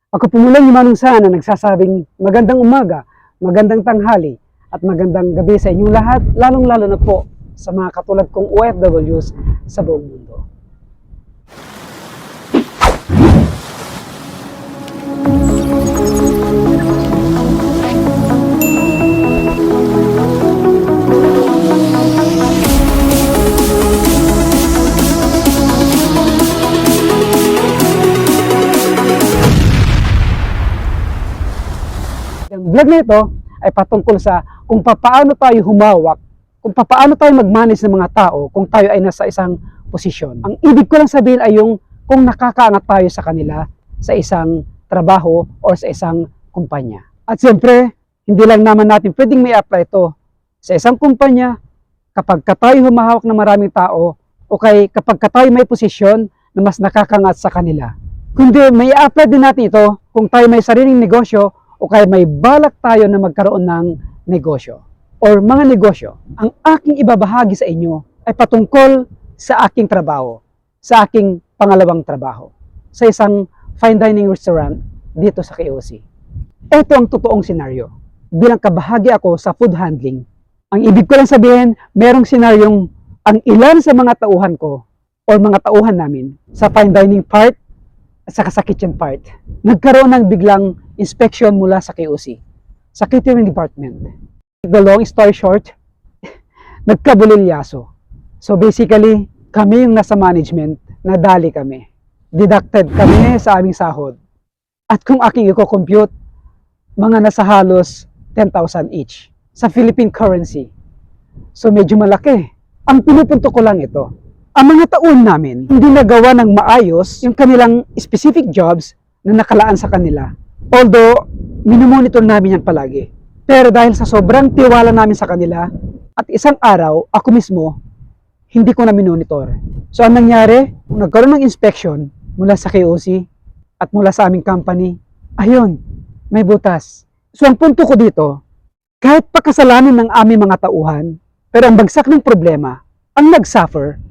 Ako po mula yung Manong Sana nagsasabing magandang umaga, magandang tanghali, at magandang gabi sa inyong lahat, lalong-lalo na po sa mga katulad kong OFWs sa buong mundo. Ang vlog na ito ay patungkol sa kung paano tayo humawak, kung paano tayo mag-manage ng mga tao kung tayo ay nasa isang posisyon. Ang ibig ko lang sabihin ay yung kung nakakaangat tayo sa kanila sa isang trabaho o sa isang kumpanya. At siyempre, hindi lang naman natin pwedeng may apply ito sa isang kumpanya kapag tayo humahawak ng maraming tao o kapag tayo may posisyon na mas nakakangat sa kanila. Kundi may apply din natin ito kung tayo may sariling negosyo o kaya may balak tayo na magkaroon ng negosyo or mga negosyo. Ang aking ibabahagi sa inyo ay patungkol sa aking trabaho, sa aking pangalawang trabaho, sa isang fine dining restaurant dito sa KOC. Ito ang totoong senaryo. Bilang kabahagi ako sa food handling, ang ibig ko lang sabihin, merong senaryong ang ilan sa mga tauhan ko o mga tauhan namin sa fine dining part at saka sa kitchen part, nagkaroon ng biglang inspection mula sa KOC, sa catering department. The long story short, nagkabulilyaso. So basically, kami yung nasa management, nadali kami. Deducted kami sa aming sahod. At kung aking i-compute, mga nasa halos 10,000 each sa Philippine currency. So medyo malaki. Ang pinupunto ko lang ito, ang mga taon namin, hindi nagawa ng maayos yung kanilang specific jobs na nakalaan sa kanila. Although, minomonitor namin yan palagi. Pero dahil sa sobrang tiwala namin sa kanila, at isang araw, ako mismo, hindi ko na minonitor. So, ang nangyari, nagkaroon ng inspection mula sa KOC at mula sa aming company, ayun, may butas. So, ang punto ko dito, kahit pakasalanan ng aming mga tauhan, pero ang bagsak ng problema, ang nag-suffer,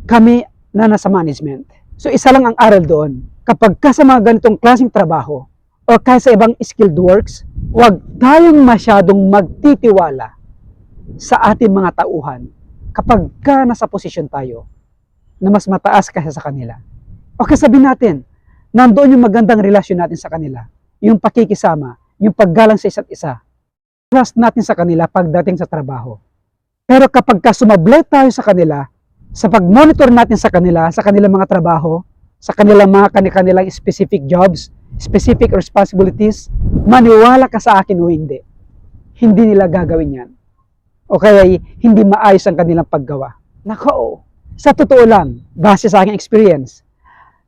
kami na nasa management. So isa lang ang aral doon. Kapag ka sa mga ganitong klaseng trabaho o kahit sa ibang skilled works, huwag tayong masyadong magtitiwala sa ating mga tauhan kapag ka nasa posisyon tayo na mas mataas kaysa sa kanila. Okay, sabihin natin, nandoon yung magandang relasyon natin sa kanila, yung pakikisama, yung paggalang sa isa't isa. Trust natin sa kanila pagdating sa trabaho. Pero kapag ka sumablay tayo sa kanila, sa pag-monitor natin sa kanilang mga trabaho, sa kanilang mga kanilang specific jobs, specific responsibilities, maniwala ka sa akin o hindi. Hindi nila gagawin yan. O kaya hindi maayos ang kanilang paggawa. Nako, sa totoo lang, base sa aking experience,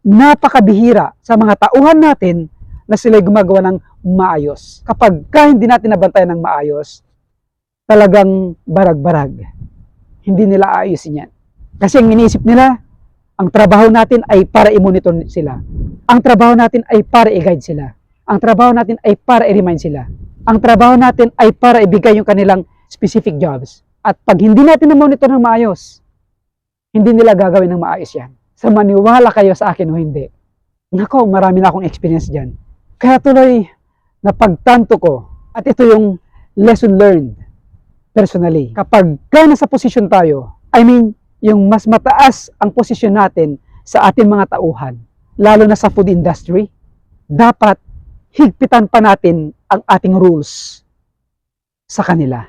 napakabihira sa mga tauhan natin na sila'y gumagawa ng maayos. Kapag hindi natin nabantayan ng maayos, talagang barag-barag. Hindi nila aayusin yan. Kasi ang iniisip nila, ang trabaho natin ay para i-monitor sila. Ang trabaho natin ay para i-guide sila. Ang trabaho natin ay para i-remind sila. Ang trabaho natin ay para ibigay yung kanilang specific jobs. At pag hindi natin na-monitor ng maayos, hindi nila gagawin ng maayos yan. So maniwala kayo sa akin o hindi. Nako, marami na akong experience dyan. Kaya tuloy, napagtanto ko, at ito yung lesson learned personally. Kapag nasa posisyon tayo, yung mas mataas ang posisyon natin sa ating mga tauhan, lalo na sa food industry, dapat higpitan pa natin ang ating rules sa kanila.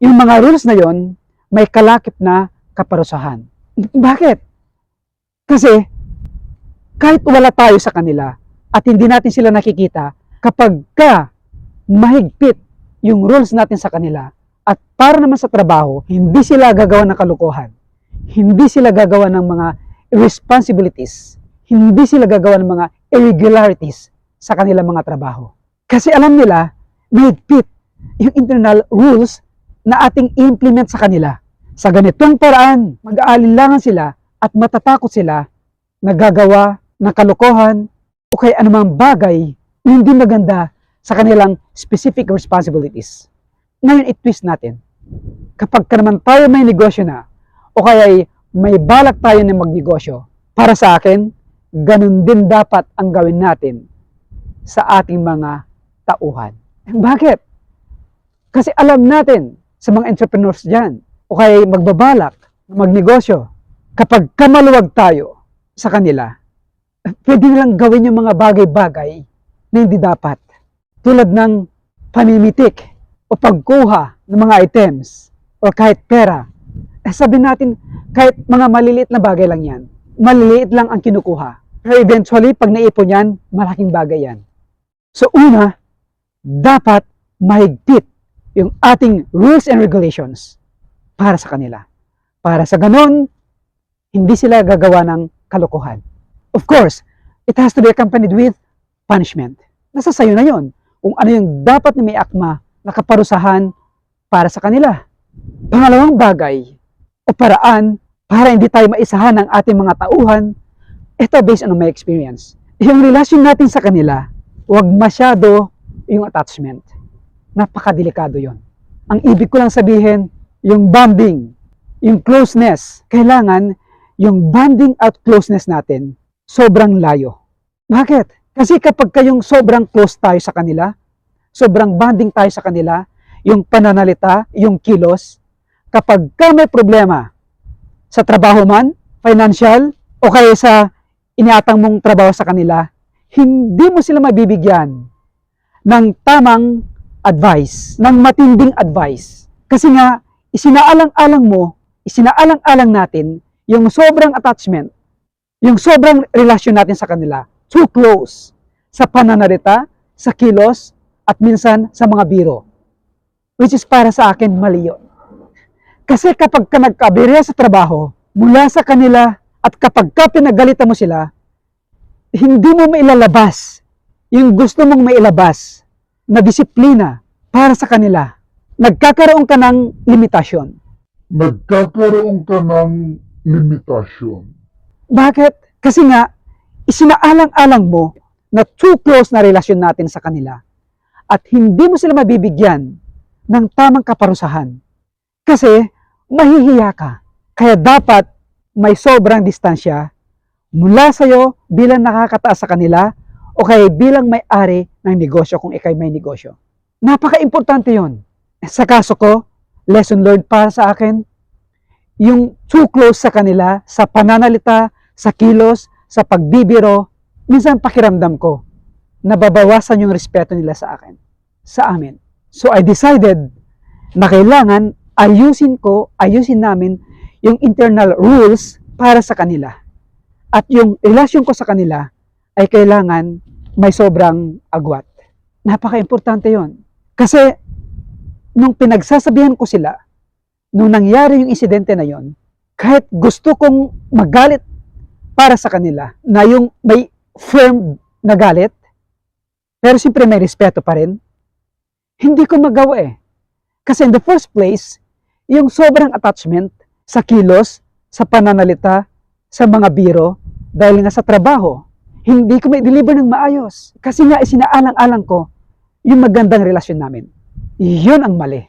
Yung mga rules na yon may kalakip na kaparusahan. Bakit? Kasi kahit wala tayo sa kanila at hindi natin sila nakikita, kapag mahigpit yung rules natin sa kanila at para naman sa trabaho, hindi sila gagawa ng kalukuhan. Hindi sila gagawa ng mga irresponsibilities. Hindi sila gagawa ng mga irregularities sa kanilang mga trabaho. Kasi alam nila, mahigpit yung internal rules na ating implement sa kanila. Sa ganitong paraan, mag-aalinlangan sila at matatakot sila na gagawa ng kalokohan o kaya anumang bagay na hindi maganda sa kanilang specific responsibilities. Ngayon, i-twist natin. Kapag naman tayo may negosyo na, o kaya may balak tayo na magnegosyo, para sa akin, ganun din dapat ang gawin natin sa ating mga tauhan. Bakit? Kasi alam natin sa mga entrepreneurs dyan, o kaya magbabalak, magnegosyo, kapag kamaluwag tayo sa kanila, pwede nilang gawin yung mga bagay-bagay na hindi dapat. Tulad ng pamimitik o pagkuha ng mga items o kahit pera. Sabi natin, kahit mga maliliit na bagay lang yan, maliliit lang ang kinukuha. Pero eventually, pag naipon yan, malaking bagay yan. So una, dapat mahigpit yung ating rules and regulations para sa kanila. Para sa ganon, hindi sila gagawa ng kalokohan. Of course, it has to be accompanied with punishment. Nasa sayo na yon. Kung ano yung dapat na may akma na kaparusahan para sa kanila. Pangalawang bagay o paraan para hindi tayo maisahan ng ating mga tauhan, ito based on my experience. Yung relasyon natin sa kanila, huwag masyado yung attachment. Napakadelikado yon. Ang ibig ko lang sabihin, yung bonding, yung closeness, kailangan yung bonding at closeness natin sobrang layo. Bakit? Kasi kapag kayong sobrang close tayo sa kanila, sobrang bonding tayo sa kanila, yung pananalita, yung kilos, kapag ka may problema sa trabaho man, financial, o kaya sa iniatang mong trabaho sa kanila, hindi mo sila mabibigyan ng tamang advice, ng matinding advice. Kasi nga, isinaalang-alang natin yung sobrang attachment, yung sobrang relasyon natin sa kanila, too close, sa pananalita, sa kilos, at minsan sa mga biro. Which is para sa akin, mali yun. Kasi kapag ka nagkabirya sa trabaho, mula sa kanila, at kapag ka pinagalitan mo sila, hindi mo mailalabas yung gusto mong mailabas na disiplina para sa kanila. Nagkakaroon ka ng limitasyon. Bakit? Kasi nga, isinaalang-alang mo na too close na relasyon natin sa kanila at hindi mo sila mabibigyan ng tamang kaparusahan. Kasi mahihiya ka. Kaya dapat may sobrang distansya mula sa'yo bilang nakakataas sa kanila o kaya bilang may-ari ng negosyo kung ikay may negosyo. Napaka-importante yon. Sa kaso ko, lesson learned para sa akin, yung too close sa kanila, sa pananalita, sa kilos, sa pagbibiro, minsan pakiramdam ko, nababawasan yung respeto nila sa akin, sa amin. So I decided na kailangan ayusin namin yung internal rules para sa kanila. At yung relasyon ko sa kanila ay kailangan may sobrang agwat. Napaka-importante yon. Kasi nung pinagsasabihan ko sila, nung nangyari yung insidente na yon, kahit gusto kong magalit para sa kanila, na yung may firm na galit, pero siyempre may respeto pa rin, hindi ko magawa eh. Kasi in the first place, yung sobrang attachment sa kilos, sa pananalita, sa mga biro, dahil nga sa trabaho, hindi ko may deliver ng maayos. Kasi nga isinaalang-alang ko yung magandang relasyon namin. Iyon ang mali.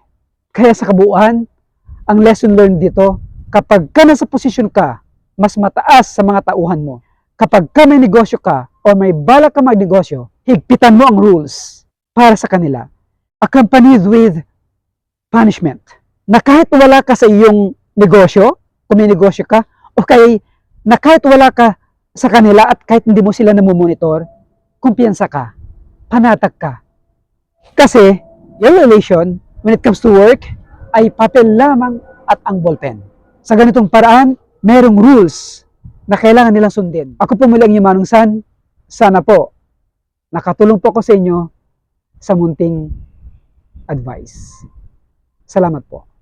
Kaya sa kabuuan, ang lesson learned dito, kapag ka nasa posisyon ka, mas mataas sa mga tauhan mo, kapag ka may negosyo ka, o may balak ka magnegosyo, higpitan mo ang rules para sa kanila. Accompanied with punishment. Na kahit wala ka sa iyong negosyo, kung may negosyo ka, o kaya na kahit wala ka sa kanila at kahit hindi mo sila namumonitor, kumpiyansa ka, panatag ka. Kasi, yung relation, when it comes to work, ay papel lamang at ang ballpen. Sa ganitong paraan, merong rules na kailangan nilang sundin. Ako po muli ang Manong San. Sana po, nakatulong po ako sa inyo sa munting advice. Salamat po.